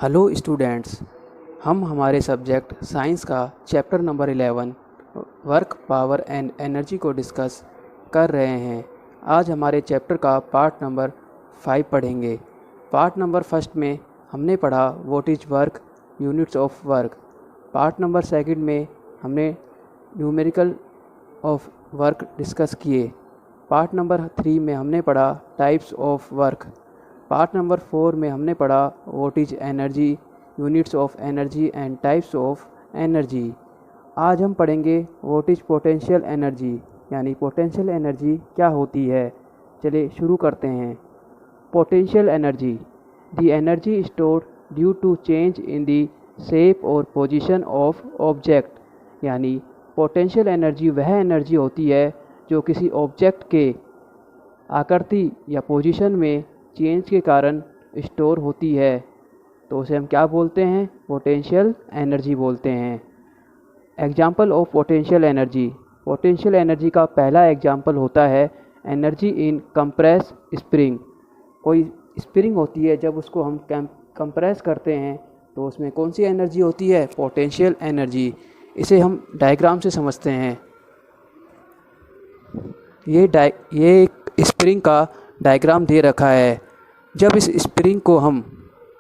Hello students, हम हमारे subject science का chapter number 11 work power and energy को डिस्कस कर रहे हैं। आज हमारे चैप्टर का पार्ट नंबर 5 पढ़ेंगे। पार्ट नंबर फर्स्ट में हमने पढ़ा what is work, units of work. Part number second में हमने न्यूमेरिकल ऑफ वर्क डिस्कस किए। पार्ट नंबर 3 में हमने पढ़ा types of work. Part number 4 में हमने पढ़ा what is energy, units of energy and types of energy. आज हम पढ़ेंगे व्हाट इज़ पोटेंशियल एनर्जी, यानी पोटेंशियल एनर्जी क्या होती है। चलिए शुरू करते हैं। Potential energy, the energy stored due to change in the shape और पोजीशन ऑफ ऑब्जेक्ट। यानी पोटेंशियल एनर्जी वह एनर्जी होती है जो किसी ऑब्जेक्ट के आकृति या पोजीशन में चेंज के कारण स्टोर होती है, तो उसे हम क्या बोलते हैं? पोटेंशियल एनर्जी बोलते हैं। Example of potential energy, potential energy का पहला एग्जाम्पल होता है एनर्जी इन कंप्रेस स्प्रिंग। कोई स्प्रिंग होती है, जब उसको हम कंप्रेस करते हैं तो उसमें कौन सी एनर्जी होती है? Potential energy. इसे हम डायग्राम से समझते हैं। ये एक स्प्रिंग का डायग्राम दे रखा है। जब इस स्प्रिंग को हम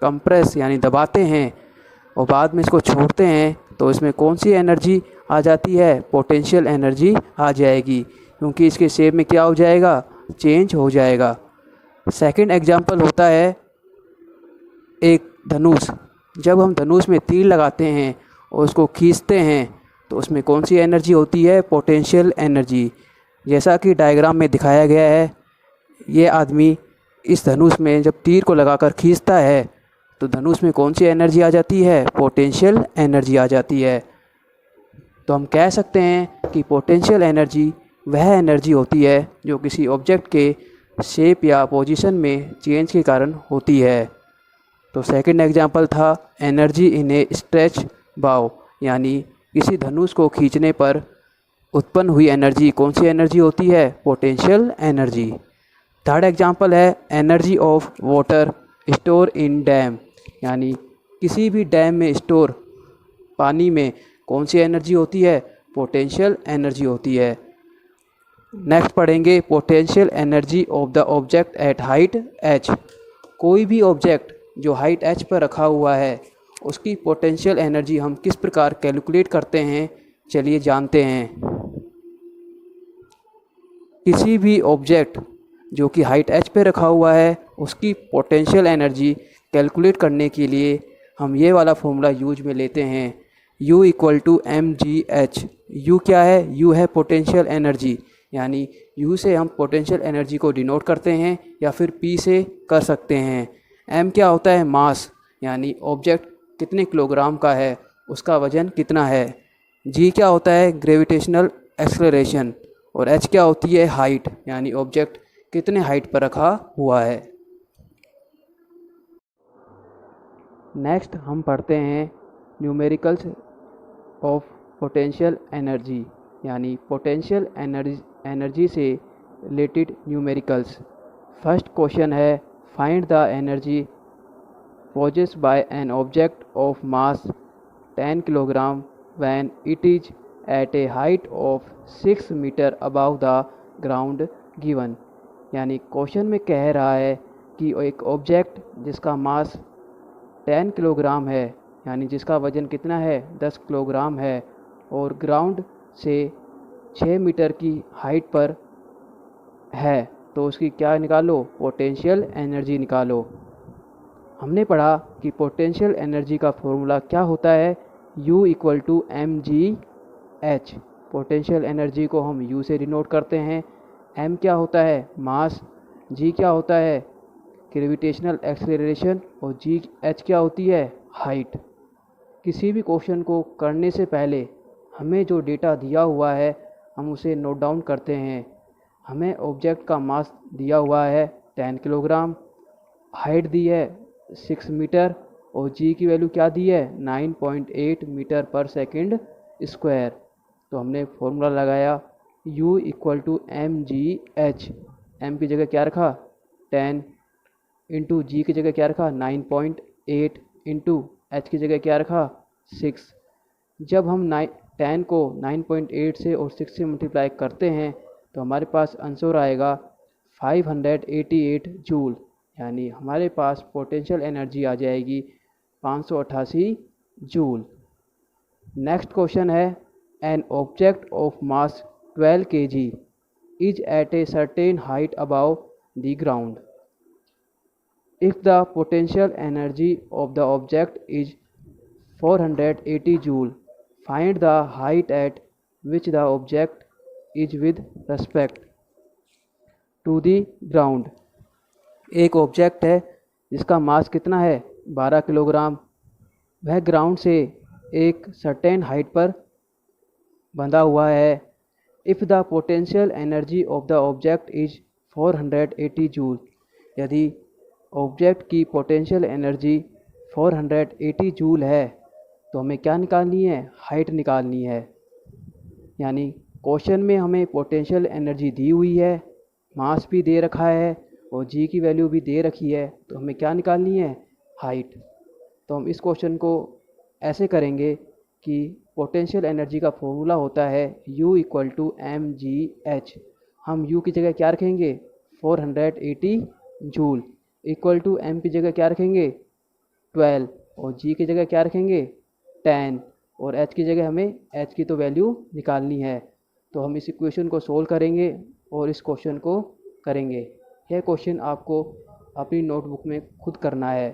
कंप्रेस यानी दबाते हैं और बाद में इसको छोड़ते हैं तो इसमें कौन सी एनर्जी आ जाती है? पोटेंशियल एनर्जी आ जाएगी, क्योंकि इसके शेप में क्या हो जाएगा? चेंज हो जाएगा। सेकंड एग्जांपल होता है एक धनुष। जब हम धनुष में तीर लगाते हैं और उसको खींचते हैं तो उसमें कौन सी एनर्जी होती है? Potential energy. जैसा कि डायग्राम में दिखाया गया है, ये आदमी इस धनुष में जब तीर को लगाकर खींचता है तो धनुष में कौन सी एनर्जी आ जाती है? पोटेंशियल एनर्जी आ जाती है। तो हम कह सकते हैं कि पोटेंशियल एनर्जी वह एनर्जी होती है जो किसी ऑब्जेक्ट के शेप या पोजीशन में चेंज के कारण होती है। तो सेकंड एग्जांपल था एनर्जी इन ए स्ट्रेच बाव, यानी किसी धनुष को खींचने पर उत्पन्न हुई एनर्जी कौन सी एनर्जी होती है? Potential energy. थर्ड एग्जांपल है energy of water store in dam, यानी किसी भी डैम में स्टोर पानी में कौन सी एनर्जी होती है? पोटेंशियल एनर्जी होती है। नेक्स्ट पढ़ेंगे potential energy of the object at height h। कोई भी ऑब्जेक्ट जो हाइट h पर रखा हुआ है उसकी पोटेंशियल एनर्जी हम किस प्रकार कैलकुलेट करते हैं, चलिए जानते हैं। किसी भी ऑब्जेक्ट जो कि हाइट h पे रखा हुआ है उसकी पोटेंशियल एनर्जी कैलकुलेट करने के लिए हम ये वाला फॉर्मूला यूज में लेते हैं, U = mgh। U क्या है? U है पोटेंशियल एनर्जी, यानी U से हम पोटेंशियल एनर्जी को डिनोट करते हैं या फिर P से कर सकते हैं। M क्या होता है? मास, यानी ऑब्जेक्ट कितने किलोग्राम का है, उसका वजन कितना है। G क्या होता है? Gravitational acceleration. और H क्या होती है? हाइट, यानी ऑब्जेक्ट कितने हाइट पर रखा हुआ है। नेक्स्ट हम पढ़ते हैं न्यूमेरिकल्स ऑफ पोटेंशियल एनर्जी, यानी पोटेंशियल एनर्जी से रिलेटेड न्यूमेरिकल्स। फर्स्ट क्वेश्चन है find the energy possessed by an object of mass 10 kilogram when it is at a height of 6 metre above the ground given. यानी question में कह रहा है कि एक ऑब्जेक्ट जिसका मास 10 किलोग्राम है, यानी जिसका वज़न कितना है? 10 किलोग्राम है, और ग्राउंड से 6 मीटर की हाइट पर है, तो उसकी क्या निकालो? पोटेंशियल एनर्जी निकालो। हमने पढ़ा कि पोटेंशियल एनर्जी का फॉर्मूला क्या होता है? U = mgh। पोटेंशियल एनर्जी को हम U से डिनोट करते हैं। M क्या होता है? मास। G क्या होता है? Gravitational acceleration. और H क्या होती है? हाइट। किसी भी क्वेश्चन को करने से पहले हमें जो डेटा दिया हुआ है हम उसे नोट डाउन करते हैं। हमें ऑब्जेक्ट का मास दिया हुआ है 10 किलोग्राम, हाइट दी है 6 मीटर, और G की वैल्यू क्या दी है? 9.8 मीटर पर सेकंड स्क्वायर। तो हमने फॉर्मूला लगाया U = mgh। M की जगह क्या रखा? 10 इंटू G की जगह क्या रखा? 9.8 इंटू एच की जगह क्या रखा 6। जब हम 10 को 9.8 से और 6 से मल्टीप्लाई करते हैं तो हमारे पास आंसर आएगा 588 जूल, यानी हमारे पास पोटेंशियल एनर्जी आ जाएगी 588 जूल। नेक्स्ट क्वेश्चन है, an object of mass 12 kg is at a certain height above the ground. If the potential energy of the object is 480 joule, find the height at which the object is with respect to the ground. एक ऑब्जेक्ट है जिसका मास कितना है 12 kilogram, वह ground से एक certain height पर बंधा हुआ है। If the potential energy of the object is 480 joule, यदि ऑब्जेक्ट की पोटेंशियल एनर्जी 480 जूल है तो हमें क्या निकालनी है, हाइट निकालनी है। यानी क्वेश्चन में हमें पोटेंशियल एनर्जी दी हुई है, मास भी दे रखा है और जी की वैल्यू भी दे रखी है, तो हमें क्या निकालनी है, हाइट। तो हम इस क्वेश्चन को ऐसे करेंगे कि पोटेंशियल एनर्जी का फॉर्मूला होता है U = mgh। हम U की जगह क्या रखेंगे 480 जूल, इक्वल टू M की जगह क्या रखेंगे 12 और G की जगह क्या रखेंगे 10 और H की जगह हमें H की तो वैल्यू निकालनी है। तो हम इस इक्वेशन को सोल्व करेंगे और इस क्वेश्चन को करेंगे। यह क्वेश्चन आपको अपनी नोटबुक में खुद करना है।